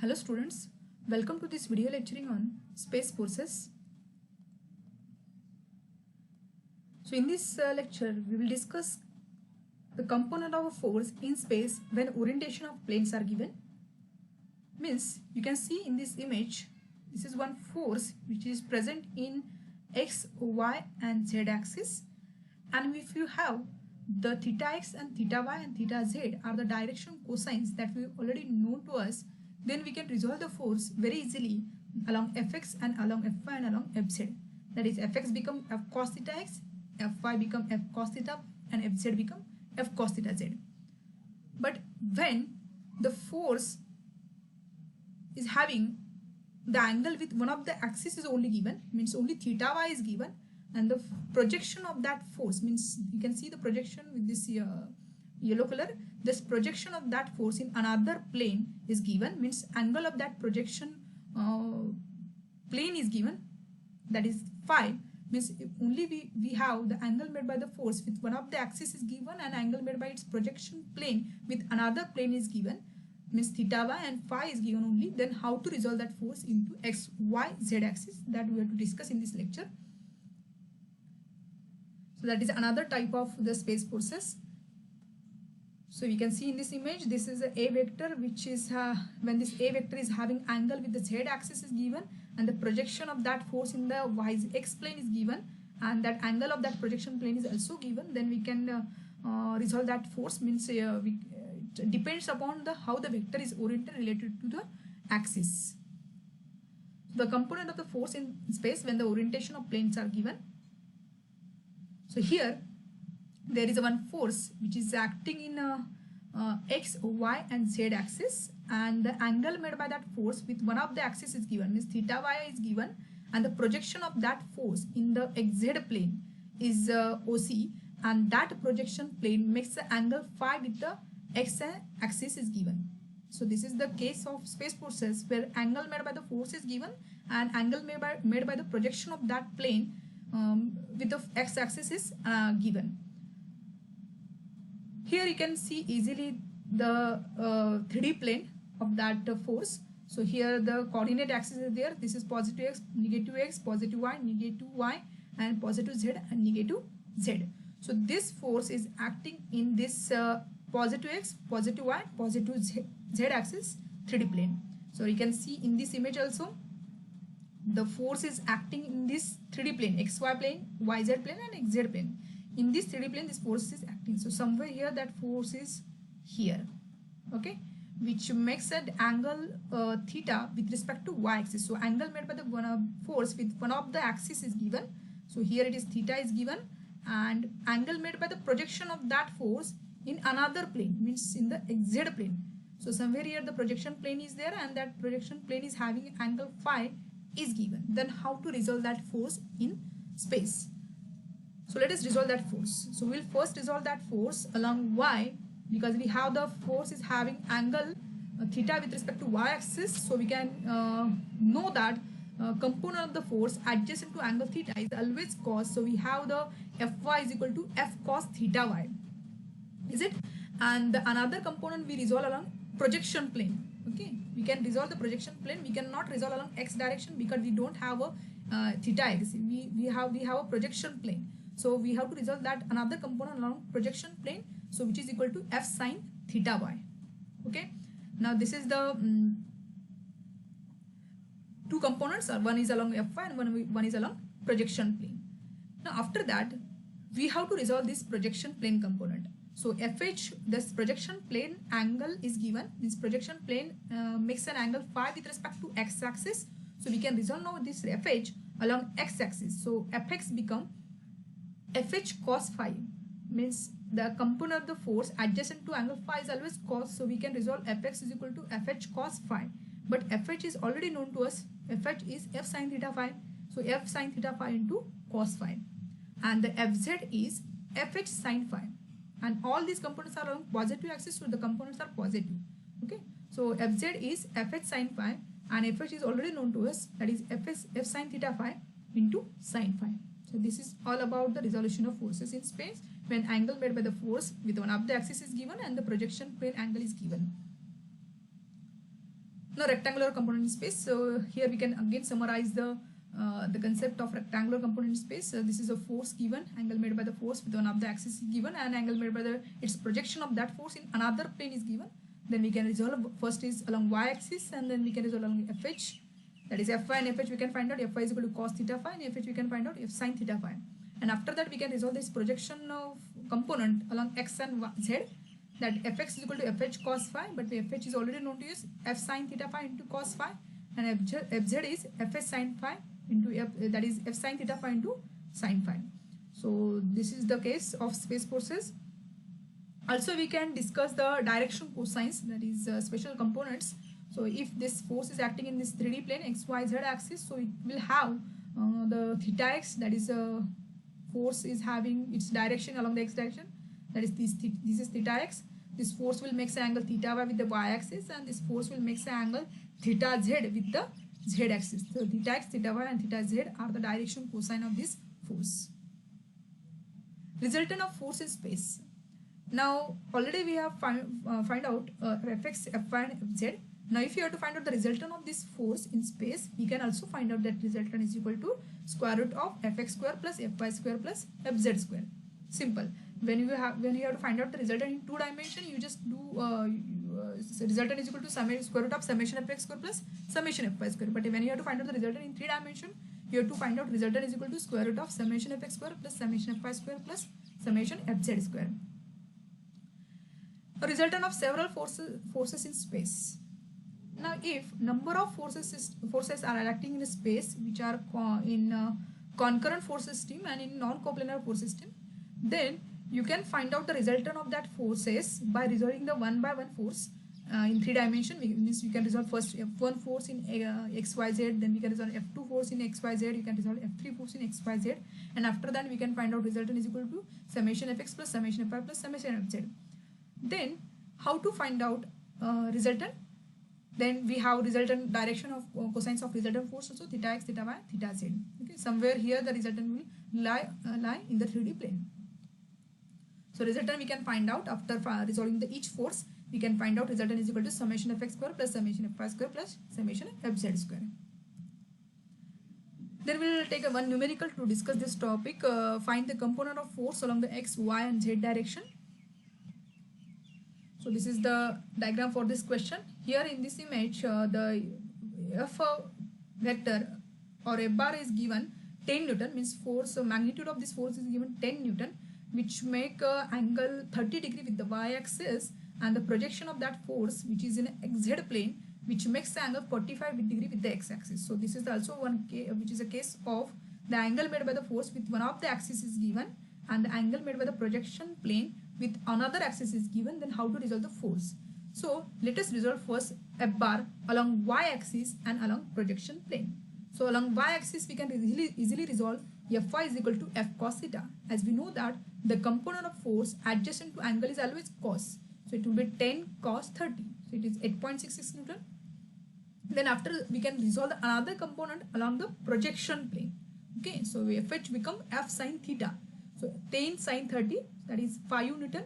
Hello students, welcome to this video lecturing on space forces. So in this lecture we will discuss the component of a force in space when orientation of planes are given. Means you can see in this image, this is one force which is present in x, y and z axis, and if you have the theta x and theta y and theta z are the direction cosines that we already know to us, then we can resolve the force very easily along fx and along fy and along fz. That is, fx become f cos theta x, fy become f cos theta, and fz become f cos theta z. But when the force is having the angle with one of the axis is only given, means only theta y is given, and the projection of that force, means you can see the projection with this yellow color, this projection of that force in another plane is given, means angle of that projection plane is given, that is phi. Means only we have the angle made by the force with one of the axis is given and angle made by its projection plane with another plane is given, means theta y and phi is given only, then how to resolve that force into x, y, z axis, that we have to discuss in this lecture. So that is another type of the space forces. So we can see in this image, this is a vector, which is when this a vector is having angle with the z axis is given and the projection of that force in the x plane is given and that angle of that projection plane is also given, then we can resolve that force. Means it depends upon how the vector is oriented related to the axis. The component of the force in space when the orientation of planes are given. So here there is one force which is acting in x, y and z axis, and the angle made by that force with one of the axis is given, means theta y is given, and the projection of that force in the xz plane is OC, and that projection plane makes the angle phi with the x axis is given. So this is the case of space forces where angle made by the force is given and angle made by the projection of that plane with the x axis is given. Here you can see easily the 3D plane of that force. So here the coordinate axis is there. This is positive x, positive y, and positive z and negative z. So this force is acting in this positive x, positive y, positive z axis 3D plane. So you can see in this image also the force is acting in this 3D plane, xy plane, yz plane and xz plane. In this 3D plane this force is acting. So somewhere here that force is here, okay, which makes an angle theta with respect to y axis. So angle made by the force with one of the axis is given. So here it is theta is given, and angle made by the projection of that force in another plane, means in the xz plane. So somewhere here the projection plane is there and that projection plane is having angle phi is given. Then how to resolve that force in space? So let us resolve that force. So we'll first resolve that force along y, because we have the force is having angle theta with respect to y axis. So we can know that component of the force adjacent to angle theta is always cos. So we have the Fy is equal to f cos theta y, is it? And the another component we resolve along projection plane. Okay, we can resolve the projection plane. We cannot resolve along x direction because we don't have a theta x. We have a projection plane. So we have to resolve that another component along projection plane, so which is equal to f sine theta y. Okay, now this is the two components, one is along fy and one is along projection plane. Now after that we have to resolve this projection plane component. So fh, this projection plane angle is given, means projection plane makes an angle phi with respect to x axis. So we can resolve now this fh along x axis. So fx become fh cos phi, means the component of the force adjacent to angle phi is always cos. So we can resolve fx is equal to fh cos phi, but fh is already known to us. Fh is f sin theta phi, so f sin theta phi into cos phi, and the fz is fh sin phi, and all these components are along positive axis, so the components are positive. Okay, so fz is fh sin phi and fh is already known to us, that is f sin theta phi into sin phi. So this is all about the resolution of forces in space when angle made by the force with one of the axis is given and the projection plane angle is given. Now rectangular component in space. So here we can again summarize the concept of rectangular component in space. This is a force given, angle made by the force with one of the axis is given, and angle made by the its projection of that force in another plane is given. Then we can resolve, first is along y-axis, and then we can resolve along fh. That is Fy and Fh we can find out. Fy is equal to cos theta phi, and Fh we can find out F sin theta phi. And after that we can resolve this projection of component along x and z. That Fx is equal to Fh cos phi, but the Fh is already known to use F sin theta phi into cos phi, and Fz is Fs sin phi into that is F sin theta phi into sin phi. So this is the case of space forces. Also we can discuss the direction cosines, that is special components. So if this force is acting in this 3D plane x, y, z axis, so it will have the theta x, that is force is having its direction along the x direction, that is this is theta x. This force will make an angle theta y with the y axis, and this force will make an angle theta z with the z axis. So theta x, theta y and theta z are the direction cosine of this force. Resultant of force in space. Now already we have find out Fx, Fy and Fz. Now if you have to find out the resultant of this force in space, we can also find out that resultant is equal to square root of Fx square plus Fy square plus Fz square. Simple. When you have to find out the resultant in 2 dimension, you just do resultant is equal to square root of summation Fx square plus summation Fy square. But when you have to find out the resultant in 3 dimension, you have to find out resultant is equal to square root of summation Fx square plus summation Fy square plus summation Fz square. A resultant of several forces in space. Now if number of forces are acting in space which are in concurrent force system and in non-coplanar force system, then you can find out the resultant of that forces by resolving the one by one force in 3 dimension. Means you can resolve first F1 force in XYZ, then we can resolve F2 force in XYZ, you can resolve F3 force in XYZ, and after that we can find out resultant is equal to summation Fx plus summation Fy plus summation Fz. Then how to find out resultant? Then we have resultant direction of cosines of resultant force also, theta x, theta y, theta z. Okay, somewhere here the resultant will lie in the 3D plane. So resultant we can find out after resolving each force. We can find out resultant is equal to summation Fx square plus summation Fy square plus summation Fz square. Then we will take one numerical to discuss this topic. Find the component of force along the x, y and z direction. So this is the diagram for this question. Here in this image, the F vector or F bar is given 10 Newton, means force magnitude of this force is given 10 Newton, which make angle 30 degree with the y-axis, and the projection of that force which is in xz plane, which makes the angle 45 degree with the x-axis. So this is also one case, which is a case of the angle made by the force with one of the axis is given, and the angle made by the projection plane with another axis is given. Then how to resolve the force? So let us resolve first F bar along y-axis and along projection plane. So along y-axis we can easily resolve Fy is equal to F cos theta, as we know that the component of force adjacent to angle is always cos. So it will be 10 cos 30. So it is 8.66 Newton. Then after we can resolve another component along the projection plane. Okay, so Fh become F sin theta. So 10 sin 30, that is 5 Newton.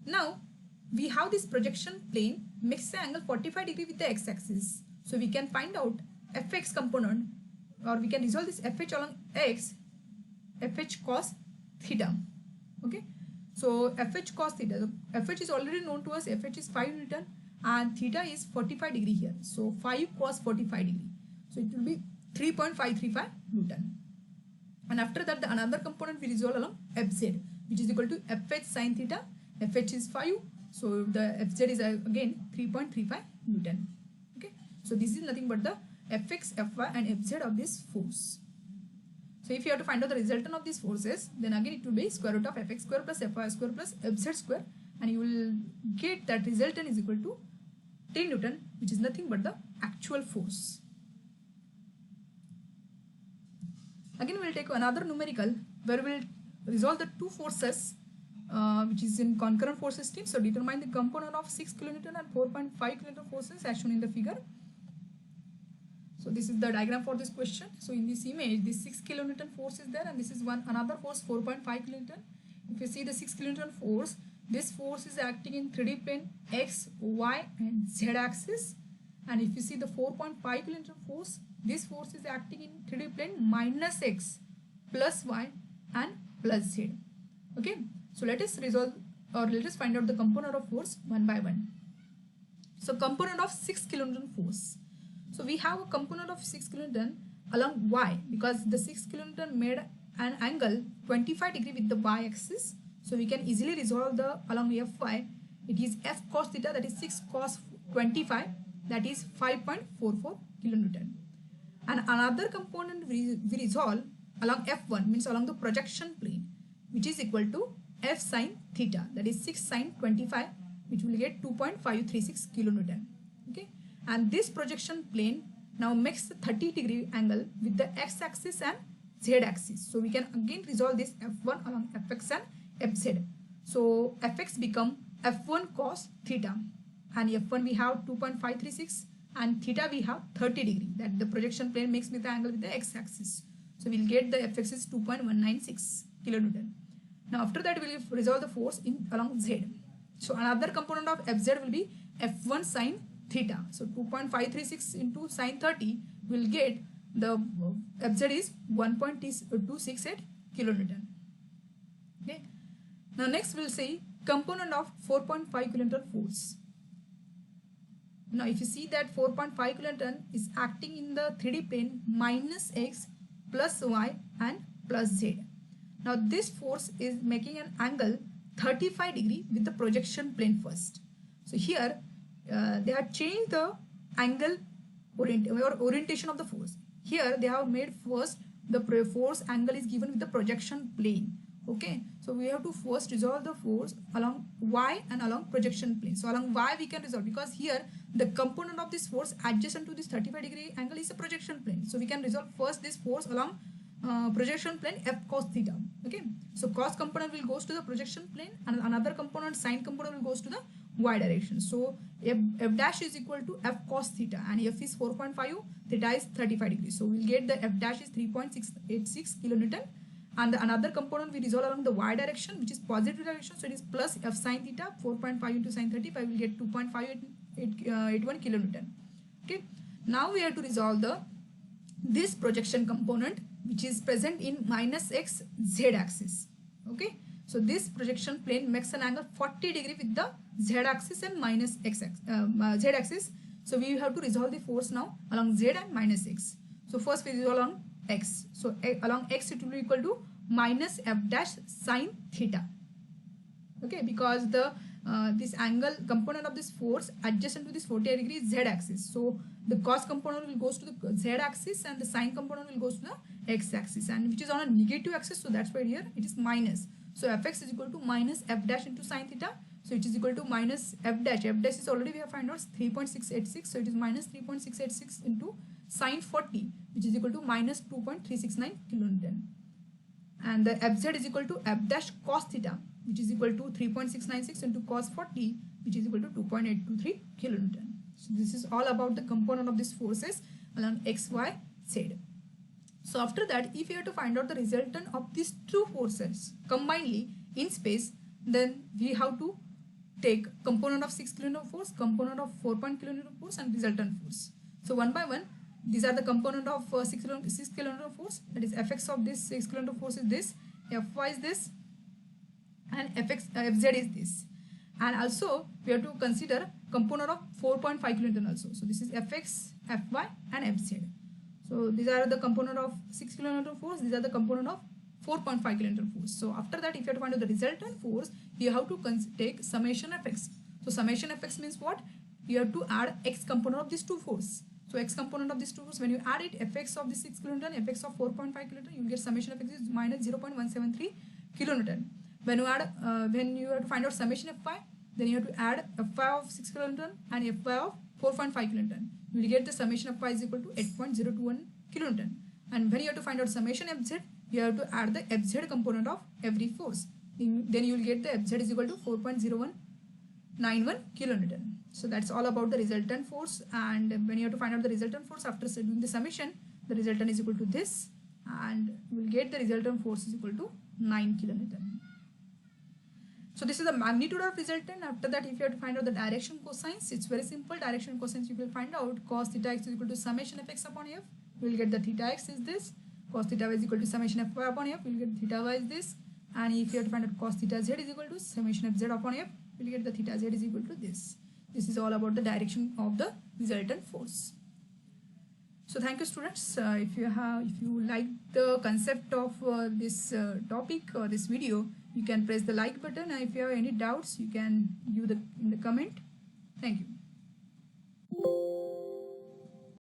Now we have this projection plane makes the angle 45 degree with the x-axis. So we can find out Fx component, or we can resolve this Fh along x, Fh cos theta. Okay, so Fh cos theta. So Fh is already known to us. Fh is 5 Newton and theta is 45 degree here. So 5 cos 45 degree. So it will be 3.535 Newton. And after that the another component we resolve along Fz, which is equal to Fh sin theta. Fh is 5, so the Fz is again 3.35 Newton. Okay, so this is nothing but the Fx, Fy and Fz of this force. So if you have to find out the resultant of these forces, then again it will be square root of Fx square plus Fy square plus Fz square, and you will get that resultant is equal to 10 Newton, which is nothing but the actual force. Again we will take another numerical where we will resolve the two forces which is in concurrent force system. So determine the component of 6 kN and 4.5 kN forces as shown in the figure. So this is the diagram for this question. So in this image, this 6 kN force is there, and this is another force 4.5 kN. If you see the 6 kN force, this force is acting in 3D plane x, y and z axis, And if you see the 4.5 kilonewton force, this force is acting in 3D plane minus x plus y and plus z. Okay, so let us resolve, or let us find out the component of force one by one. So component of 6 kilonewton force. So we have a component of 6 kilonewton along y, because the 6 kilonewton made an angle 25 degree with the y axis. So we can easily resolve the along Fy. It is F cos theta, that is 6 cos 25, that is 5.44 kilonewton. And another component we resolve along F1, means along the projection plane, which is equal to F sin theta, that is 6 sin 25, which will get 2.536 kilonewton. Okay, and this projection plane now makes the 30 degree angle with the x axis and z axis. So we can again resolve this F1 along Fx and Fz. So Fx become F1 cos theta, and F1 we have 2.536 and theta we have 30 degree, that the projection plane makes with the angle with the x axis. So we'll get the Fx is 2.196 kilonewton. Now after that we will resolve the force in along z. So another component of Fz will be F1 sin theta. So 2.536 into sin 30 will get the Fz is 1.268 kilonewton. Okay. Now next we'll see component of 4.5 kilonewton force. Now if you see that 4.5 kilonewton is acting in the 3D plane minus x plus y and plus z. Now this force is making an angle 35 degree with the projection plane first. So here they have changed the angle orientation of the force. Here they have made first the force angle is given with the projection plane. Okay, so we have to first resolve the force along y and along projection plane. So along y we can resolve, because here the component of this force adjacent to this 35 degree angle is a projection plane. So we can resolve first this force along projection plane F cos theta. Okay, so cos component will goes to the projection plane, and another component sin component will goes to the y direction. So F dash is equal to F cos theta, and F is 4.5, theta is 35 degrees. So we'll get the F dash is 3.686 kilonewton, and the another component we resolve along the y direction, which is positive direction. So it is plus F sin theta, 4.5 into sin 35 will get 2.581 kilonewton. Okay, now we have to resolve this projection component, which is present in minus x z axis. Okay, so this projection plane makes an angle 40 degree with the z axis and minus x z axis. So we have to resolve the force now along z and minus x. So first we resolve along x. So along x it will be equal to minus f dash sin theta. Okay, because the this angle component of this force adjacent to this 40 degree z axis. So the cos component will goes to the z axis and the sin component will goes to the x axis, and which is on a negative axis. So that's why here it is minus. So fx is equal to minus f dash into sin theta. So it is equal to minus f dash. F dash is already we have found out 3.686. So it is minus 3.686 into sin 40, which is equal to minus 2.369 kilonewton. And the fz is equal to f dash cos theta, which is equal to 3.696 into cos 40, which is equal to 2.823 kilonewton. So this is all about the component of these forces along x, y, z. So after that, if you have to find out the resultant of these two forces combinedly in space, then we have to take component of 6 kilonewton force, component of 4 kilonewton force, and resultant force. So one by one, these are the component of 6 kilonewton force. That is fx of this 6 kilonewton force is this, fy is this, and fz is this. And also we have to consider component of 4.5 kilonewton also. So this is fx, fy, and fz. So these are the component of 6 kilonewton force. These are the component of 4.5 kilonewton force. So after that, if you have to find out the resultant force, you have to take summation fx. So summation fx means what? You have to add x component of these two force. So x component of these two force, when you add it, fx of the 6 kilonewton, fx of 4.5 kilonewton, you will get summation fx is minus 0.173 kilonewton. When you add, when you have to find out summation fy, then you have to add fy of 6 kilonewton and fy of 4.5 kilonewton. You will get the summation of fy is equal to 8.021 kilonewton. And when you have to find out summation fz, you have to add the fz component of every force. Then you will get the fz is equal to 4.0191 kilonewton. So that's all about the resultant force. And when you have to find out the resultant force after doing the summation, the resultant is equal to this, and you will get the resultant force is equal to 9 kilonewton. So this is the magnitude of resultant. After that, if you have to find out the direction cosines, it's very simple. Direction cosines you will find out cos theta x is equal to summation of x upon f. We will get the theta x is this. Cos theta y is equal to summation of y upon f. We will get theta y is this. And if you have to find out cos theta z is equal to summation of z upon f, we will get the theta z is equal to this. This is all about the direction of the resultant force. So thank you, students. If you like the concept of this topic or this video, you can press the like button, and if you have any doubts, you can give in the comment. Thank you.